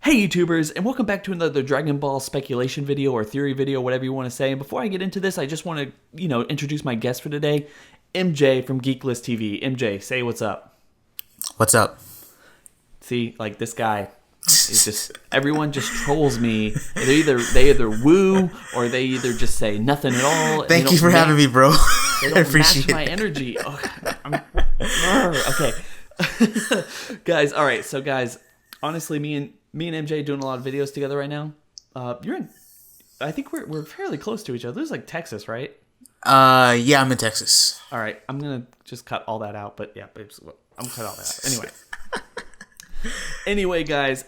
Hey YouTubers, and welcome back to another Dragon Ball speculation video or theory video, whatever you want to say. And before I get into this, I just want to, introduce my guest for today, MJ from Geekless TV. MJ, say what's up. What's up? See, like this guy, is just everyone just trolls me. They either woo or they either just say nothing at all. Thank you for having me, bro. They I don't appreciate match my energy. Okay, guys. All right, so guys, honestly, me and MJ doing a lot of videos together right now. I think we're fairly close to each other. This is like Texas, right? Yeah, I'm in Texas. All right, I'm gonna just cut all that out. But yeah, I'm gonna cut all that out. Anyway, guys,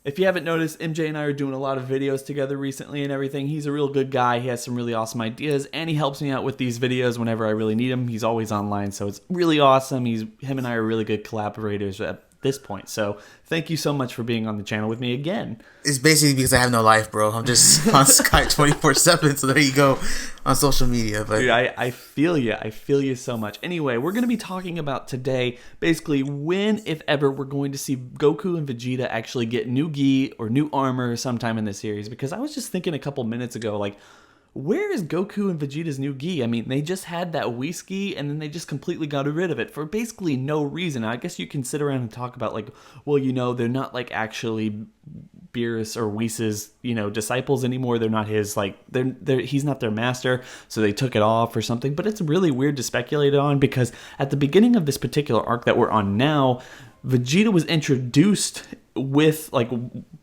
if you haven't noticed, MJ and I are doing a lot of videos together recently and everything. He's a real good guy. He has some really awesome ideas, and he helps me out with these videos whenever I really need him. He's always online, so it's really awesome. Him and I are really good collaborators at this point. So thank you so much for being on the channel with me again. It's basically because I have no life, bro. I'm just on Skype 24/7. So there you go on social media. But dude, I feel you. I feel you so much. Anyway, we're going to be talking about today, basically when, if ever, we're going to see Goku and Vegeta actually get new ghee or new armor sometime in the series. Because I was just thinking a couple minutes ago, like, where is Goku and Vegeta's new ghee? I mean, they just had that whiskey, and then they just completely got rid of it for basically no reason. I guess you can sit around and talk about, like, well, they're not, like, actually Beerus or Whis', disciples anymore. They're not his, like, he's not their master, so they took it off or something. But it's really weird to speculate on, because at the beginning of this particular arc that we're on now, Vegeta was introduced with, like,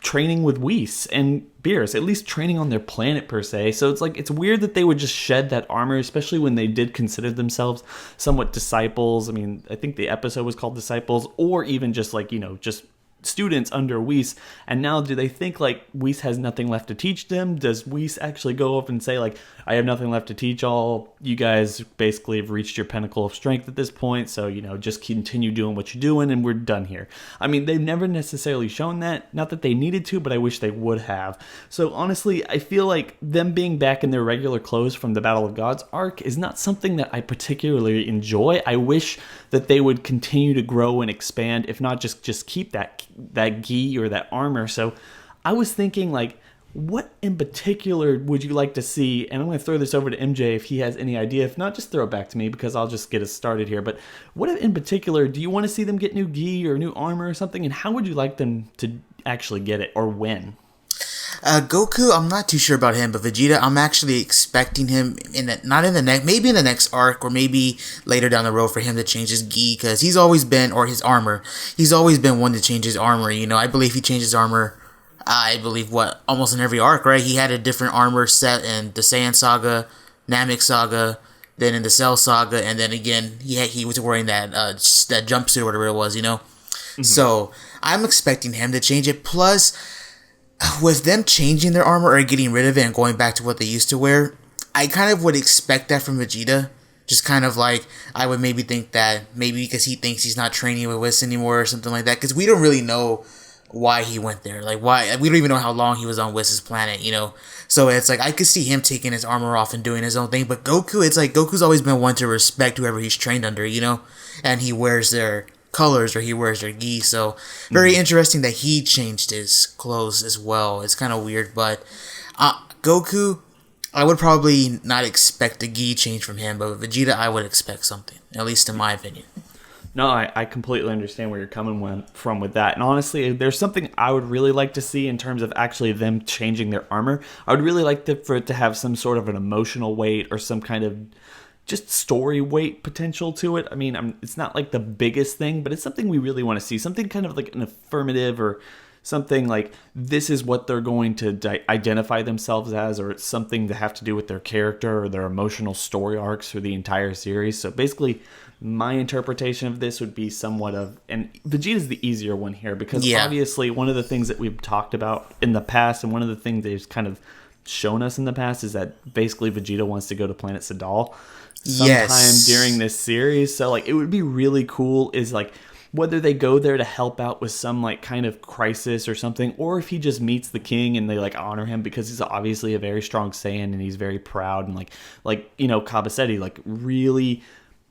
training with Whis and Beerus, at least training on their planet per se. So it's like, it's weird that they would just shed that armor, especially when they did consider themselves somewhat disciples. I mean, I think the episode was called Disciples, or even just like, just students under Whis. And now do they think like Whis has nothing left to teach them? Does Whis actually go up and say like, I have nothing left to teach all, you guys basically have reached your pinnacle of strength at this point, so just continue doing what you're doing and we're done here? I mean, they've never necessarily shown that, not that they needed to, but I wish they would have. So honestly, I feel like them being back in their regular clothes from the Battle of Gods arc is not something that I particularly enjoy. I wish that they would continue to grow and expand, if not just keep that ghee or that armor. So I was thinking, like, what in particular would you like to see? And I'm going to throw this over to MJ if he has any idea. If not, just throw it back to me, because I'll just get us started here. But what in particular do you want to see them get new ghee or new armor or something? And how would you like them to actually get it, or when? Goku, I'm not too sure about him, but Vegeta, I'm actually expecting him maybe in the next arc, or maybe later down the road, for him to change his ghee, because he's always been, or his armor, he's always been one to change his armor. I believe he changed his armor, almost in every arc, right? He had a different armor set in the Saiyan Saga, Namek Saga, then in the Cell Saga, and then again, he was wearing that jumpsuit or whatever it was, Mm-hmm. So I'm expecting him to change it. Plus, with them changing their armor or getting rid of it and going back to what they used to wear, I kind of would expect that from Vegeta. Just kind of like, I would maybe think that maybe because he thinks he's not training with Whis anymore or something like that. Because we don't really know why he went there. Like, why? We don't even know how long he was on Whis' planet, So it's like, I could see him taking his armor off and doing his own thing. But Goku, it's like, Goku's always been one to respect whoever he's trained under, And he wears their colors, or he wears their ghee. So very interesting that he changed his clothes as well. It's kind of weird, but Goku, I would probably not expect a ghee change from him, but with Vegeta, I would expect something, at least in my opinion. No, I completely understand where you're coming from with that. And honestly, there's something I would really like to see in terms of actually them changing their armor. I would really like for it to have some sort of an emotional weight, or some kind of just story weight potential to it. I mean, it's not like the biggest thing, but it's something we really want to see. Something kind of like an affirmative, or something like this is what they're going to identify themselves as, or it's something to have to do with their character or their emotional story arcs for the entire series. So basically, my interpretation of this would be somewhat of, and Vegeta's the easier one here, because obviously one of the things that we've talked about in the past, and one of the things they've kind of shown us in the past, is that basically Vegeta wants to go to planet Sadal sometime during this series. So like, it would be really cool is like whether they go there to help out with some like kind of crisis or something, or if he just meets the king and they like honor him, because he's obviously a very strong Saiyan and he's very proud, and like Kaba said, he like really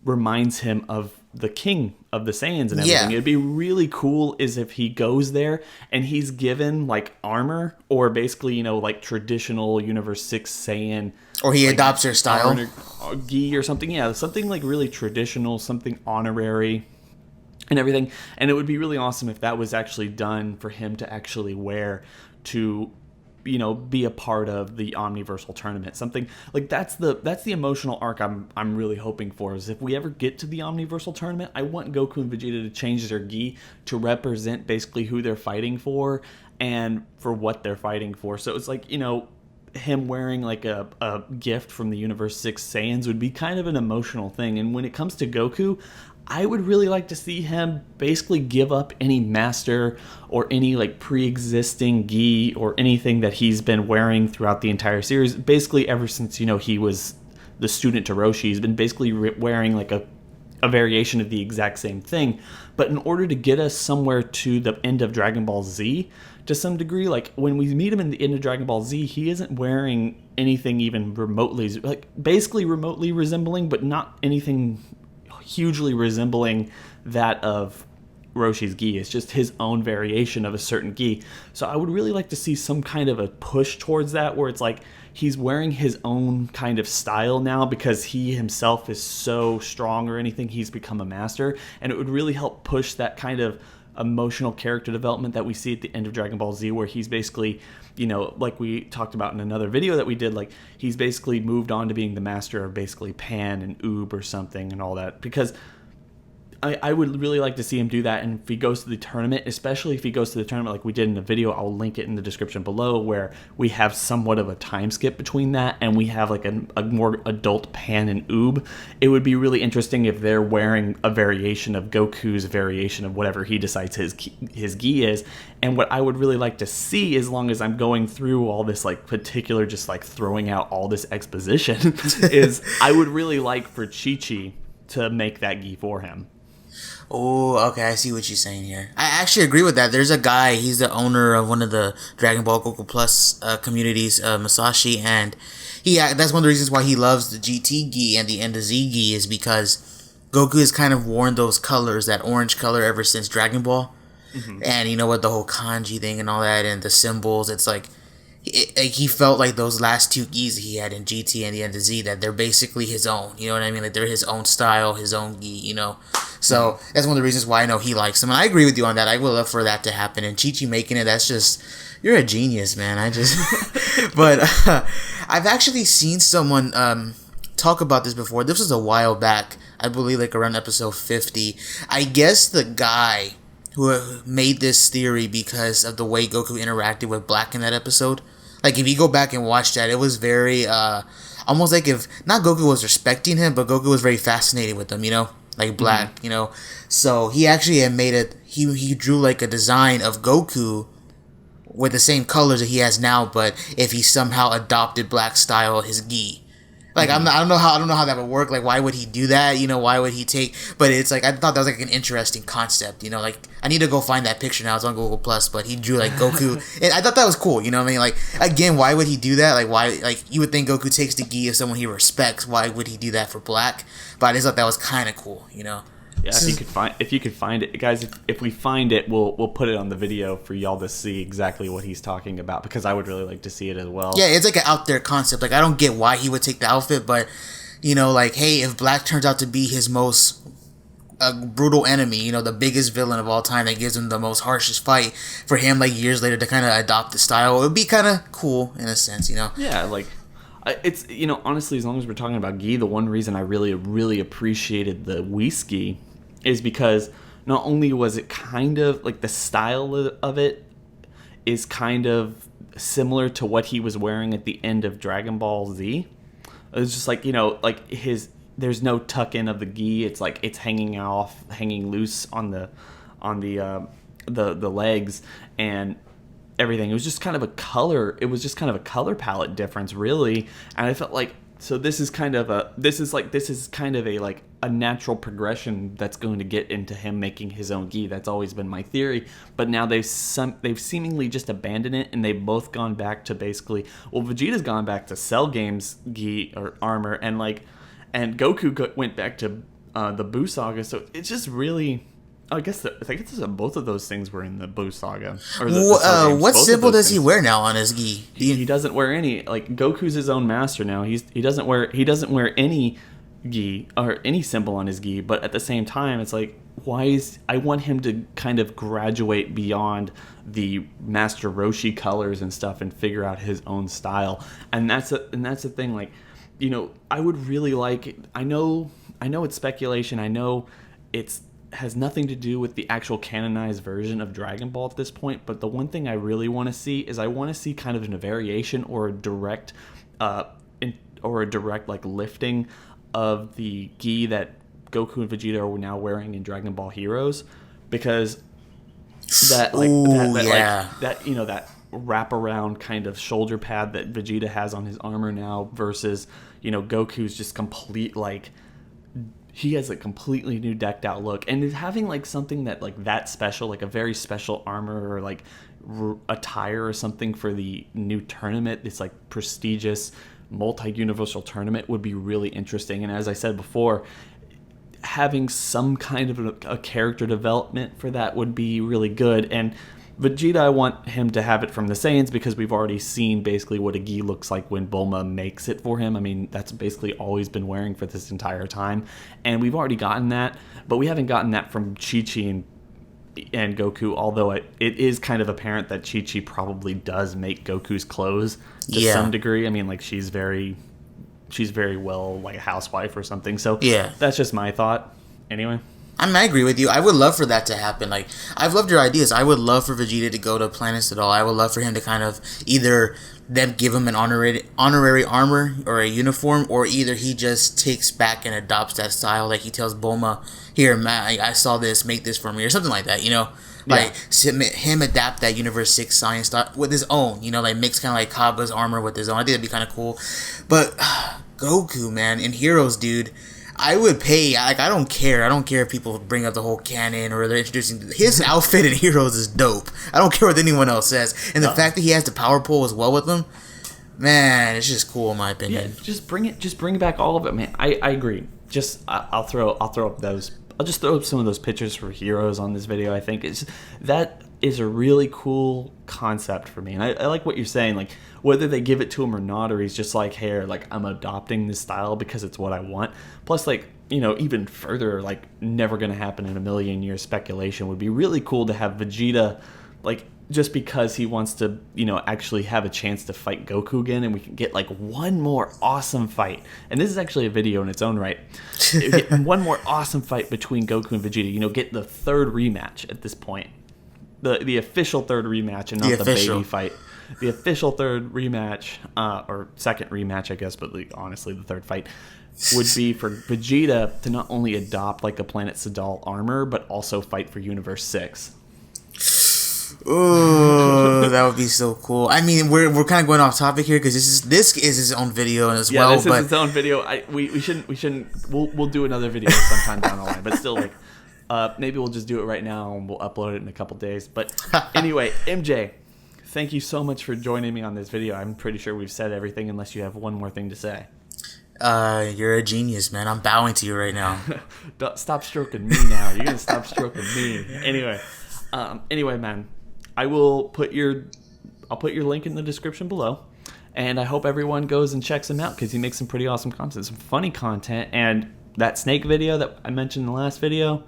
reminds him of the king of the Saiyans and everything. Yeah. It'd be really cool is if he goes there and he's given like armor or basically, you know, like traditional Universe 6 Saiyan, Or he like, adopts their style. Ghee or something. Yeah, something like really traditional, something honorary and everything. And it would be really awesome if that was actually done for him to actually wear to, you know, be a part of the Omniversal tournament. Something like that's the emotional arc I'm really hoping for. Is if we ever get to the Omniversal tournament, I want Goku and Vegeta to change their gi to represent basically who they're fighting for and for what they're fighting for. So it's like, you know, him wearing like a gift from the Universe 6 Saiyans would be kind of an emotional thing. And when it comes to Goku, I would really like to see him basically give up any master or any like pre-existing gi or anything that he's been wearing throughout the entire series. Basically ever since, you know, he was the student to Roshi, he's been basically wearing like a variation of the exact same thing. But in order to get us somewhere to the end of Dragon Ball Z to some degree, like when we meet him in the end of Dragon Ball Z, he isn't wearing anything even remotely, like basically remotely resembling, but not anything hugely resembling that of Roshi's gi. It's just his own variation of a certain gi. So I would really like to see some kind of a push towards that where it's like he's wearing his own kind of style now because he himself is so strong or anything. He's become a master, and it would really help push that kind of emotional character development that we see at the end of Dragon Ball Z, where he's basically, you know, like we talked about in another video that we did, like he's basically moved on to being the master of basically Pan and Oob or something and all that, because I would really like to see him do that. And if he goes to the tournament, especially if he goes to the tournament like we did in the video, I'll link it in the description below, where we have somewhat of a time skip between that and we have like a more adult Pan and Oob. It would be really interesting if they're wearing a variation of Goku's variation of whatever he decides his gi is. And what I would really like to see, as long as I'm going through all this like particular just like throwing out all this exposition, is I would really like for Chi-Chi to make that gi for him. Oh, okay, I see what you're saying here. I actually agree with that. There's a guy, he's the owner of one of the Dragon Ball Goku Plus communities, Masashi, and that's one of the reasons why he loves the GT gi and the End of Z gi is because Goku has kind of worn those colors, that orange color, ever since Dragon Ball. Mm-hmm. And you know what, the whole kanji thing and all that, and the symbols, it's like, he felt like those last two gis he had in GT and the End of Z, that they're basically his own, you know what I mean? Like they're his own style, his own gi, you know? So that's one of the reasons why I know he likes them. And I agree with you on that. I would love for that to happen. And Chi-Chi making it, that's just, you're a genius, man. But I've actually seen someone talk about this before. This was a while back. I believe like around episode 50. I guess the guy who made this theory because of the way Goku interacted with Black in that episode. Like if you go back and watch that, it was very, almost like if, not Goku was respecting him, but Goku was very fascinated with him, you know? Like Black, you know. So he actually had made it. He drew like a design of Goku with the same colors that he has now, but if he somehow adopted Black style, his gi. Like I don't know how that would work. Like why would he do that? You know, why would he take? But it's like I thought that was like an interesting concept. You know, like I need to go find that picture now. It's on Google Plus, but he drew like Goku, and I thought that was cool. You know what I mean? Like again, why would he do that? Like why? Like you would think Goku takes the gi of someone he respects. Why would he do that for Black? But I just thought that was kind of cool. You know. Yeah, if you could find it, guys. If we find it, we'll put it on the video for y'all to see exactly what he's talking about, because I would really like to see it as well. Yeah, it's like an out there concept. Like I don't get why he would take the outfit, but you know, like hey, if Black turns out to be his most brutal enemy, you know, the biggest villain of all time that gives him the most harshest fight, for him like years later to kind of adopt the style, it would be kind of cool in a sense, you know. Yeah, like. It's, you know, honestly, as long as we're talking about gi, the one reason I really appreciated the Whiskey is because not only was it kind of like the style of it is kind of similar to what he was wearing at the end of Dragon Ball Z. It was just like, you know, like there's no tuck in of the gi. It's like it's hanging loose on the legs and everything. It was just kind of a color. It was just kind of a color palette difference, really. And I felt like, so this is kind of a natural progression that's going to get into him making his own gi. That's always been my theory. But now they've seemingly just abandoned it, and they've both gone back to basically, well, Vegeta's gone back to Cell Game's gi or armor, and Goku went back to the Buu saga. So it's just really, I guess both of those things were in the Buu saga. Or what symbol does he wear now on his gi? He doesn't wear any. Like, Goku's his own master now. He doesn't wear any gi or any symbol on his gi. But at the same time, it's like, I want him to kind of graduate beyond the Master Roshi colors and stuff and figure out his own style. And that's the thing. Like, you know, I would really like. I know it's speculation. I know it's has nothing to do with the actual canonized version of Dragon Ball at this point. But the one thing I really want to see is I want to see kind of a variation or a direct, like lifting of the gi that Goku and Vegeta are now wearing in Dragon Ball Heroes, because that wraparound kind of shoulder pad that Vegeta has on his armor now versus, you know, Goku's just complete, like, he has a completely new decked out look, and is having like something that special, like a very special armor or like attire or something for the new tournament, this like prestigious multi-universal tournament, would be really interesting. And as I said before, having some kind of a character development for that would be really good. And Vegeta, I want him to have it from the Saiyans, because we've already seen basically what a gi looks like when Bulma makes it for him. I mean, that's basically all he's been wearing for this entire time. And we've already gotten that, but we haven't gotten that from Chi-Chi and Goku, although it is kind of apparent that Chi-Chi probably does make Goku's clothes to some degree. I mean, like, she's very well, like a housewife or something. So yeah, that's just my thought. Anyway. I mean, I agree with you. I would love for that to happen. Like, I've loved your ideas. I would love for Vegeta to go to Planet Sidal. I would love for him to kind of either them give him an honorary armor or a uniform, or either he just takes back and adopts that style. Like, he tells Bulma, "Here, Matt, I saw this. Make this for me," or something like that. You know, like him adapt that Universe 6 science style with his own. You know, like mix kind of like Kabba's armor with his own. I think that'd be kind of cool. But Goku, man, in Heroes, dude, I would pay. Like, I don't care. I don't care if people bring up the whole canon or they're introducing his outfit in Heroes is dope. I don't care what anyone else says. And the fact that he has the power pole as well with him, man, it's just cool in my opinion. Yeah, just bring back all of it, man. I agree. I'll throw up those. I'll just throw up some of those pictures for Heroes on this video. I think that is a really cool concept for me, and I like what you're saying. Like, whether they give it to him or not, or he's just like, "Hey, like, I'm adopting this style because it's what I want." Plus, like, you know, even further, like, never gonna happen in a million years speculation would be really cool to have Vegeta, like, just because he wants to, you know, actually have a chance to fight Goku again, and we can get like one more awesome fight. And this is actually a video in its own right. Get one more awesome fight between Goku and Vegeta. You know, get the third rematch at this point, the official third rematch, and not the baby fight. The official third rematch, or second rematch, I guess, but like, honestly, the third fight would be for Vegeta to not only adopt like a Planet Sidal armor, but also fight for Universe 6. Oh, that would be so cool. I mean, we're kind of going off topic here because this is his own video as well. Yeah, this is his own video. We shouldn't. We'll do another video sometime down the line. But still, like, maybe we'll just do it right now and we'll upload it in a couple days. But anyway, MJ, thank you so much for joining me on this video. I'm pretty sure we've said everything, unless you have one more thing to say. You're a genius, man. I'm bowing to you right now. Stop stroking me now. You're gonna stop stroking me. Anyway, man. I'll put your link in the description below, and I hope everyone goes and checks him out because he makes some pretty awesome content, some funny content. And that snake video that I mentioned in the last video,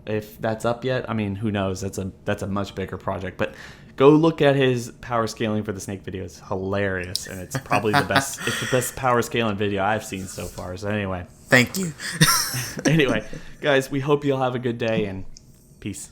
if that's up yet, I mean, who knows? That's a much bigger project, but go look at his power scaling for the snake video. It's hilarious, and it's probably the best. It's the best power scaling video I've seen so far. So anyway, thank you. Anyway, guys, we hope you'll have a good day, and peace.